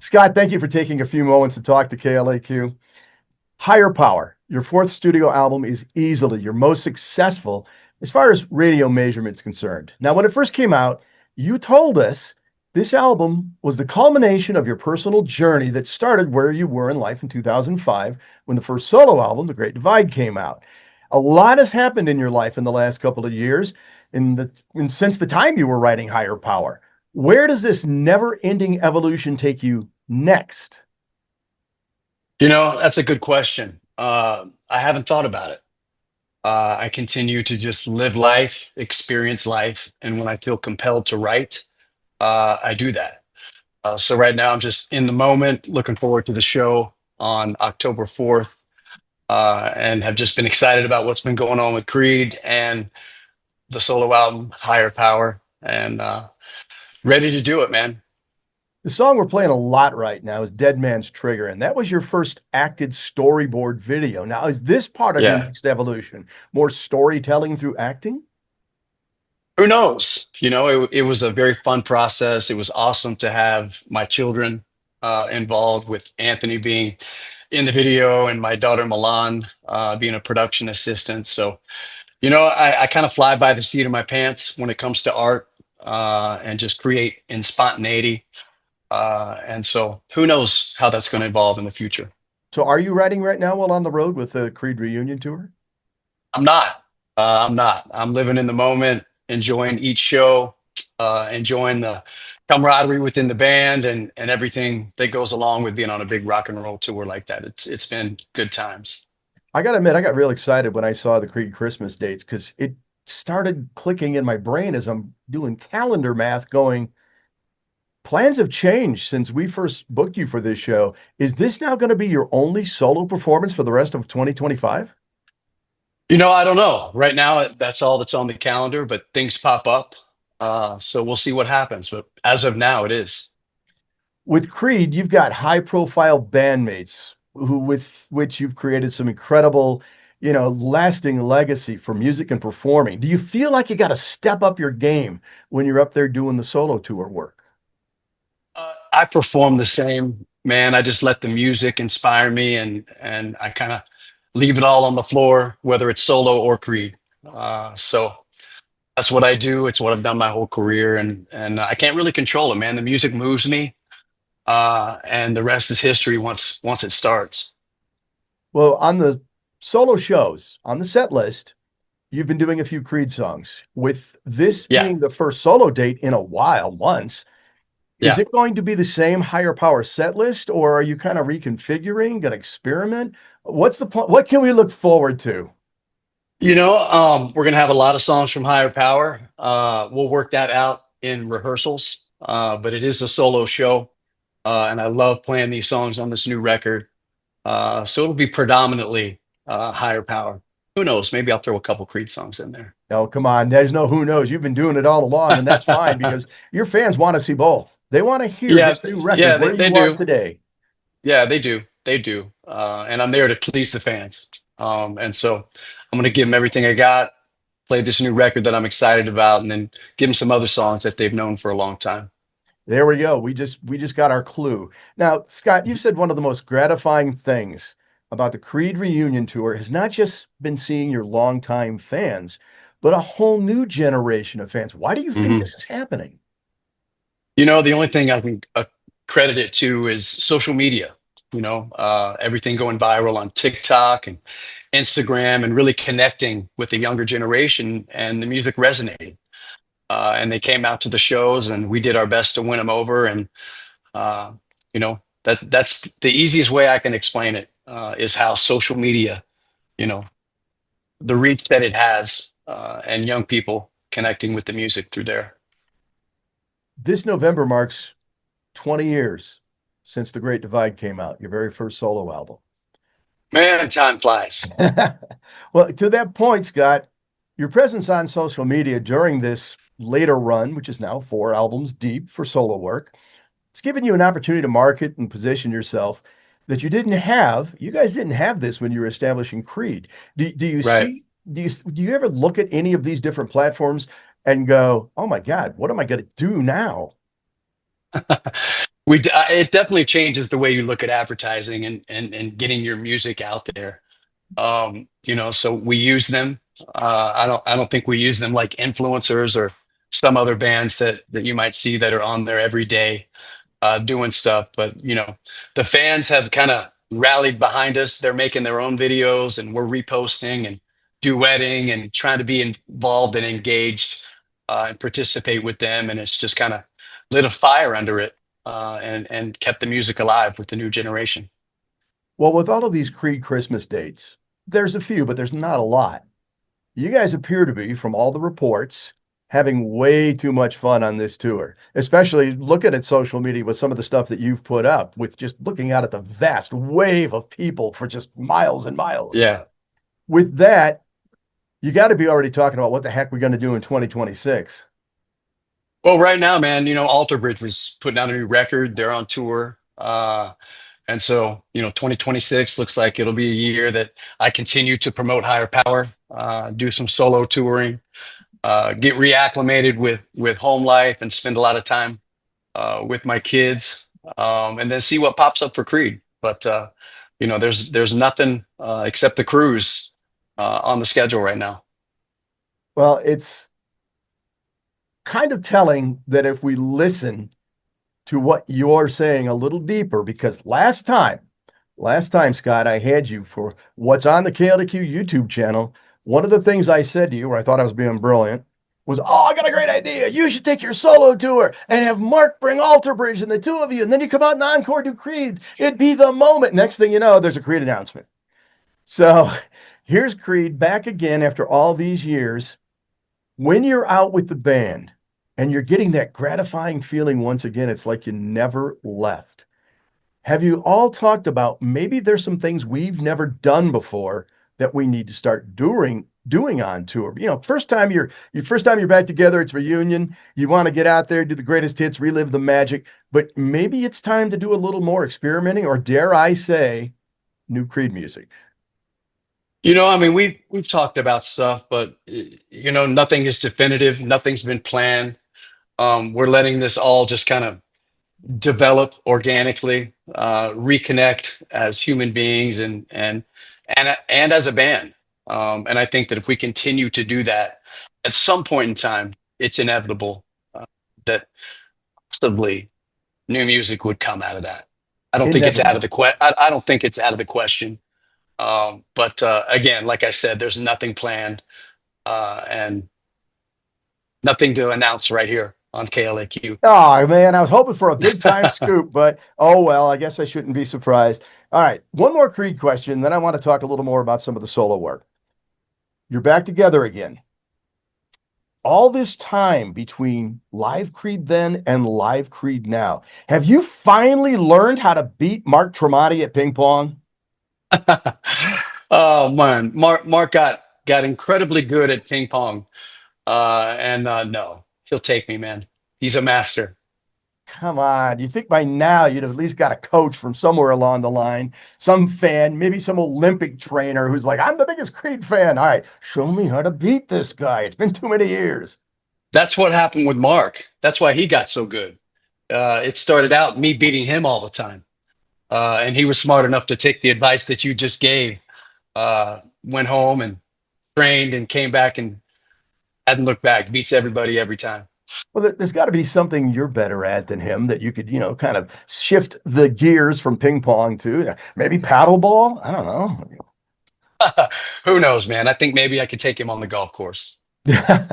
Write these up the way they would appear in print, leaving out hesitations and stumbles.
Scott, thank you for taking a few moments to talk to KLAQ. Higher Power, your fourth studio album, is easily your most successful as far as radio measurement's concerned. Now, when it first came out, you told us this album was the culmination of your personal journey that started where you were in life in 2005 when the first solo album, The Great Divide, came out. A lot has happened in your life in the last couple of years, and since the time you were writing Higher Power. Where does this never-ending evolution take you next? That's a good question. I haven't thought about it. I continue to just live life, experience life, and when I feel compelled to write, I do that. So right now, I'm just in the moment, looking forward to the show on October 4th, and have just been excited about what's been going on with Creed and the solo album, Higher Power, and ready to do it, man. The song we're playing a lot right now is Dead Man's Trigger, and that was your first acted storyboard video. Now, is this part of your Yeah. next evolution? More storytelling through acting? Who knows? It was a very fun process. It was awesome to have my children involved, with Anthony being in the video and my daughter Milan being a production assistant. So, I kind of fly by the seat of my pants when it comes to art, and just create in spontaneity. And so who knows how that's going to evolve in the future? So, are you writing right now while on the road with the Creed reunion tour? I'm not. I'm not. I'm living in the moment, enjoying each show, enjoying the camaraderie within the band and everything that goes along with being on a big rock and roll tour like that. It's been good times. I got to admit, I got real excited when I saw the Creed Christmas dates because it started clicking in my brain as I'm doing calendar math, going, plans have changed since we first booked you for this show. Is this now going to be your only solo performance for the rest of 2025? I don't know. Right now, that's all that's on the calendar, but things pop up. So we'll see what happens. But as of now, it is. With Creed, you've got high profile bandmates with which you've created some incredible, lasting legacy for music and performing. Do you feel like you got to step up your game when you're up there doing the solo tour work? I perform the same, man. I just let the music inspire me, and I kind of leave it all on the floor, whether it's solo or Creed. So that's what I do. It's what I've done my whole career, and I can't really control it, man. The music moves me, and the rest is history once it starts. Well, on the solo shows, on the set list, you've been doing a few Creed songs. With this Yeah, being the first solo date in a while, once, is yeah. it going to be the same higher power set list, or are you kind of reconfiguring, going to experiment? What's the plan? What can we look forward to? We're gonna have a lot of songs from Higher Power. We'll work that out in rehearsals. But it is a solo show, and I love playing these songs on this new record. So it'll be predominantly Higher Power. Who knows? Maybe I'll throw a couple Creed songs in there. Oh, come on. There's no who knows. You've been doing it all along, and that's fine because your fans want to see both. They want to hear Yeah, this new record yeah, where they you are do. today. Yeah, they do. They do. And I'm there to please the fans. And so I'm going to give them everything I got, play this new record that I'm excited about, and then give them some other songs that they've known for a long time. There we go. We just got our clue. Now, Scott, you've said one of the most gratifying things about the Creed reunion tour has not just been seeing your longtime fans, but a whole new generation of fans. Why do you think Hmm. this is happening? The only thing I can credit it to is social media. Everything going viral on TikTok and Instagram, and really connecting with the younger generation, and the music resonated. And they came out to the shows, and we did our best to win them over. And uh, that's the easiest way I can explain it, is how social media, you know, the reach that it has, and young people connecting with the music through there. This November marks 20 years since The Great Divide came out, your very first solo album. Man, time flies. Well, to that point, Scott, your presence on social media during this later run, which is now four albums deep for solo work, it's given you an opportunity to market and position yourself that you guys didn't have this when you were establishing Creed. Do you Right. see, do you ever look at any of these different platforms and go, oh my God, what am I going to do now? It definitely changes the way you look at advertising and getting your music out there. So we use them. I don't think we use them like influencers or some other bands that you might see that are on there every day doing stuff. But the fans have kind of rallied behind us. They're making their own videos, and we're reposting and duetting and trying to be involved and engaged and participate with them. And it's just kind of lit a fire under it and kept the music alive with the new generation. Well, with all of these Creed Christmas dates, there's a few, but there's not a lot. You guys appear to be, from all the reports, having way too much fun on this tour, especially looking at social media with some of the stuff that you've put up, with just looking out at the vast wave of people for just miles and miles. Yeah. With that, you got to be already talking about what the heck we're going to do in 2026. Well, right now, man, Alter Bridge was putting out a new record. They're on tour. And so, 2026 looks like it'll be a year that I continue to promote higher power, do some solo touring, get reacclimated with home life and spend a lot of time with my kids, and then see what pops up for Creed. But there's nothing except the cruise on the schedule right now. Well, it's kind of telling that if we listen to what you're saying a little deeper, because last time, Scott, I had you for what's on the KLAQ YouTube channel. One of the things I said to you, where I thought I was being brilliant, was, "Oh, I got a great idea. You should take your solo tour and have Mark bring Alter Bridge and the two of you, and then you come out and encore do Creed. It'd be the moment." Next thing you know, there's a Creed announcement. So here's Creed back again after all these years. When you're out with the band and you're getting that gratifying feeling once again, it's like you never left. Have you all talked about maybe there's some things we've never done before that we need to start doing on tour? First time you're back together, it's reunion. You want to get out there, do the greatest hits, relive the magic, but maybe it's time to do a little more experimenting, or dare I say, new Creed music. I mean, we've talked about stuff, but nothing is definitive. Nothing's been planned. We're letting this all just kind of develop organically, reconnect as human beings and as a band. And I think that if we continue to do that, at some point in time, it's inevitable that possibly new music would come out of that. I don't think it's out of Inevitable. the I don't think it's out of the question. But again, like I said, there's nothing planned and nothing to announce right here on KLAQ. Oh man, I was hoping for a big time scoop, but oh well, I guess I shouldn't be surprised. All right, one more Creed question, then I want to talk a little more about some of the solo work. You're back together again. All this time between Live Creed then and Live Creed now, have you finally learned how to beat Mark Tremonti at ping pong? Oh man, Mark got incredibly good at ping pong. And no, he'll take me, man. He's a master. Come on, you think by now you'd have at least got a coach from somewhere along the line, some fan, maybe some Olympic trainer who's like, "I'm the biggest Creed fan. All right, show me how to beat this guy. It's been too many years." That's what happened with Mark. That's why he got so good. It started out me beating him all the time, and he was smart enough to take the advice that you just gave. Went home and trained and came back and hadn't looked back. Beats everybody every time. Well, there's got to be something you're better at than him that you could, kind of shift the gears from ping pong to maybe paddleball. I don't Who knows, man? I think maybe I could take him on the golf course. know.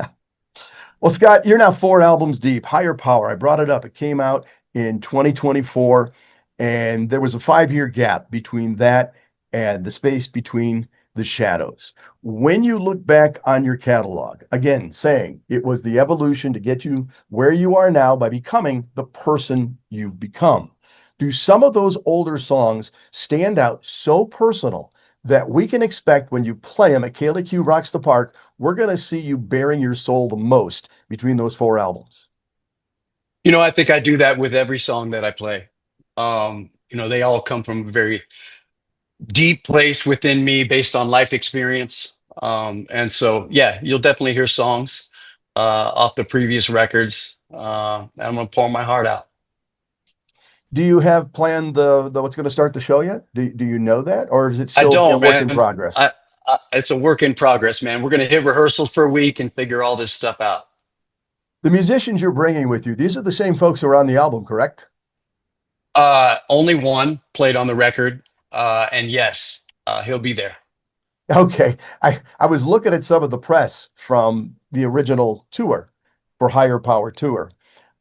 Well, Scott, you're now 4 albums deep. Higher Power. I brought it up. It came out in 2024, and there was a 5 year gap between that and the space between the shadows. When you look back on your catalog, again, saying it was the evolution to get you where you are now by becoming the person you've become. Do some of those older songs stand out so personal that we can expect when you play them at KLAQ Rocks the Park, we're going to see you bearing your soul the most between those 4 albums? I think I do that with every song that I play. They all come from a very deep place within me based on life experience. And so, yeah, you'll definitely hear songs off the previous records. And I'm gonna pour my heart out. Do you have planned the what's going to start the show yet? Do you know that, or is it I still a don't, work in man. progress? It's a work in progress, man. We're gonna hit rehearsals for a week and figure all this stuff out. The musicians you're bringing with you, these are the same folks who are on the album, correct? Only one played on the record, and yes, he'll be there. Okay. I was looking at some of the press from the original tour for Higher Power Tour,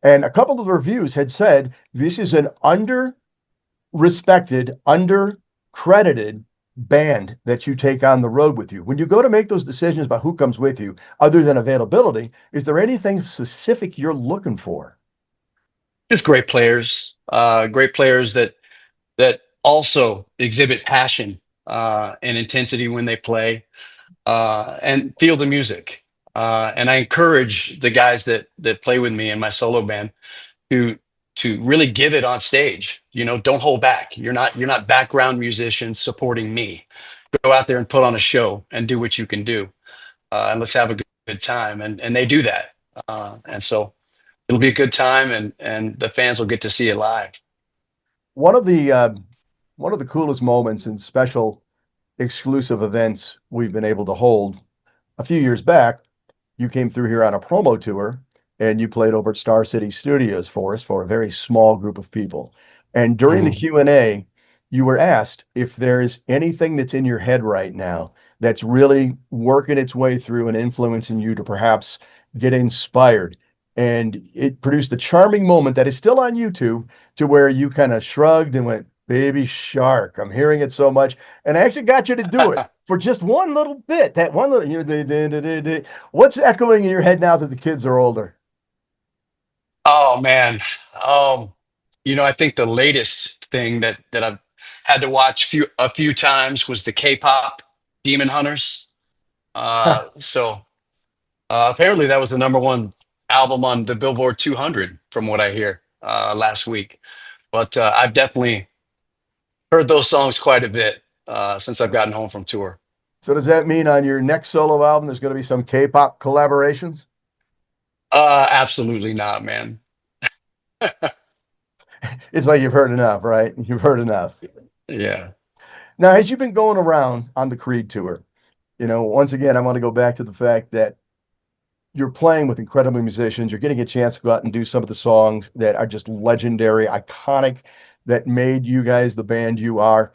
and a couple of the reviews had said this is an under respected, under credited band that you take on the road with you. When you go to make those decisions about who comes with you, other than availability, is there anything specific you're looking for? Just great players that also exhibit passion and intensity when they play and feel the music. And I encourage the guys that play with me in my solo band to really give it on stage. Don't hold back. You're not background musicians supporting me. Go out there and put on a show and do what you can do, and let's have a good time. And they do that, and so it'll be a good time, and the fans will get to see it live. One of the uh, one of the coolest moments and special exclusive events we've been able to hold a few years back, you came through here on a promo tour and you played over at Star City Studios for us for a very small group of people. And during the Mhm. Q&A, you were asked if there's anything that's in your head right now that's really working its way through and influencing you to perhaps get inspired. And it produced a charming moment that is still on YouTube to where you kind of shrugged and went, Baby Shark. I'm hearing it so much. And I actually got you to do it for just one little bit. That one little, what's echoing in your head now that the kids are older? Oh man, um, I think the latest thing that I've had to watch a few times was the K-pop Demon Hunters. Apparently that was the number one album on the Billboard 200, from what I hear last week. But I've definitely heard those songs quite a bit since I've gotten home from tour. So does that mean on your next solo album there's going to be some K-pop collaborations? Absolutely not, man. It's like you've heard enough, right? You've heard enough. Yeah. Now, as you've been going around on the Creed tour, once again, I want to go back to the fact that you're playing with incredible musicians. You're getting a chance to go out and do some of the songs that are just legendary, iconic, that made you guys the band you are.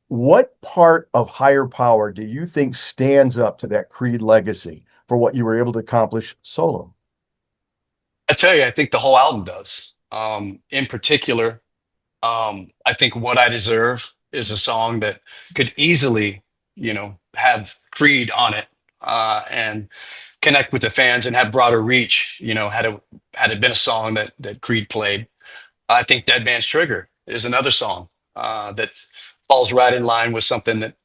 What part of Higher Power do you think stands up to that Creed legacy for what you were able to accomplish solo? I tell you, I think the whole album does. In particular, I think "What I Deserve" is a song that could easily, have Creed on it, and connect with the fans and have broader reach. Had it been a song that Creed played. I think "Dead Man's Trigger" is another song that falls right in line with something that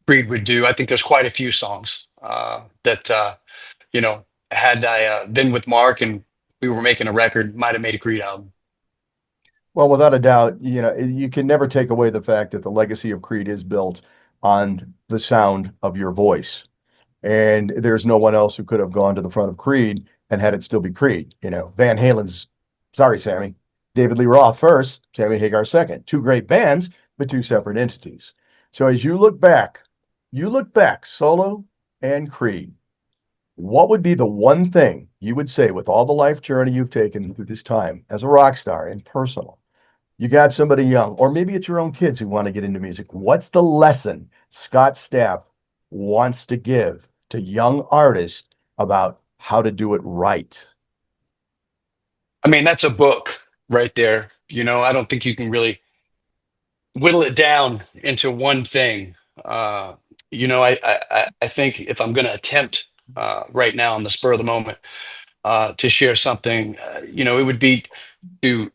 Creed would do. I think there's quite a few songs that you know had I been with Mark and we were making a record, might have made a Creed album. Well, without a doubt, you can never take away the fact that the legacy of Creed is built on the sound of your voice. And there's no one else who could have gone to the front of Creed and had it still be Creed. Van Halen's, sorry, Sammy, David Lee Roth first, Sammy Hagar second. Two great bands, but two separate entities. So as you look back, solo and Creed, what would be the one thing you would say with all the life journey you've taken through this time as a rock star and personal? You got somebody young, or maybe it's your own kids who want to get into music. What's the lesson Scott Stapp wants to give to young artists about how to do it right? I mean, that's a book right there. I don't think you can really whittle it down into one thing. I think if I'm going to attempt right now on the spur of the moment to share something, it would be to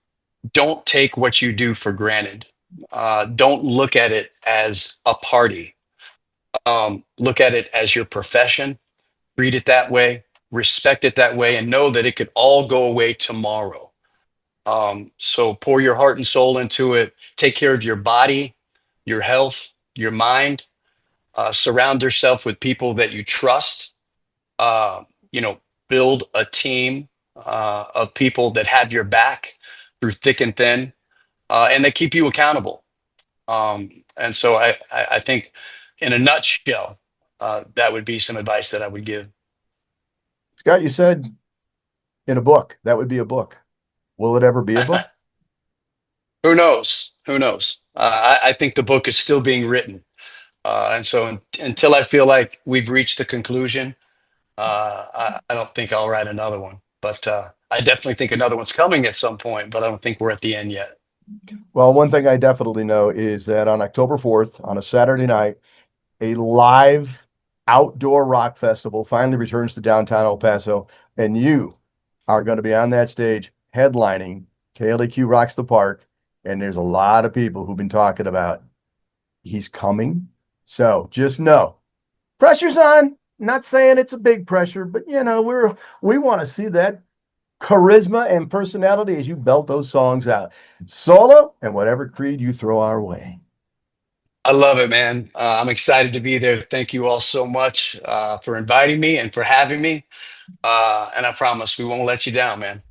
don't take what you do for granted. Don't look at it as a party. Look at it as your profession. Treat it that way. Respect it that way, and know that it could all go away tomorrow. So pour your heart and soul into it. Take care of your body, your health, your mind. Surround yourself with people that you trust. Uh, you know, build a team of people that have your back through thick and thin. and they keep you accountable. And so I think, in a nutshell, that would be some advice that I would give. Scott, you said in a book, that would be a book. Will it ever be a book? Who knows? Who knows? I think the book is still being written. And so until I feel like we've reached the conclusion, I don't think I'll write another one. But I definitely think another one's coming at some point, but I don't think we're at the end yet. Well, one thing I definitely know is that on October 4th, on a Saturday night, a live outdoor rock festival finally returns to downtown El Paso, and you are going to be on that stage headlining KLAQ Rocks the Park. And there's a lot of people who've been talking about he's coming. So just know pressure's on. Not saying it's a big pressure, but we want to see that charisma and personality as you belt those songs out, solo and whatever creed you throw our way. I love it, man. I'm excited to be there. Thank you all so much for inviting me and for having me. And I promise we won't let you down, man.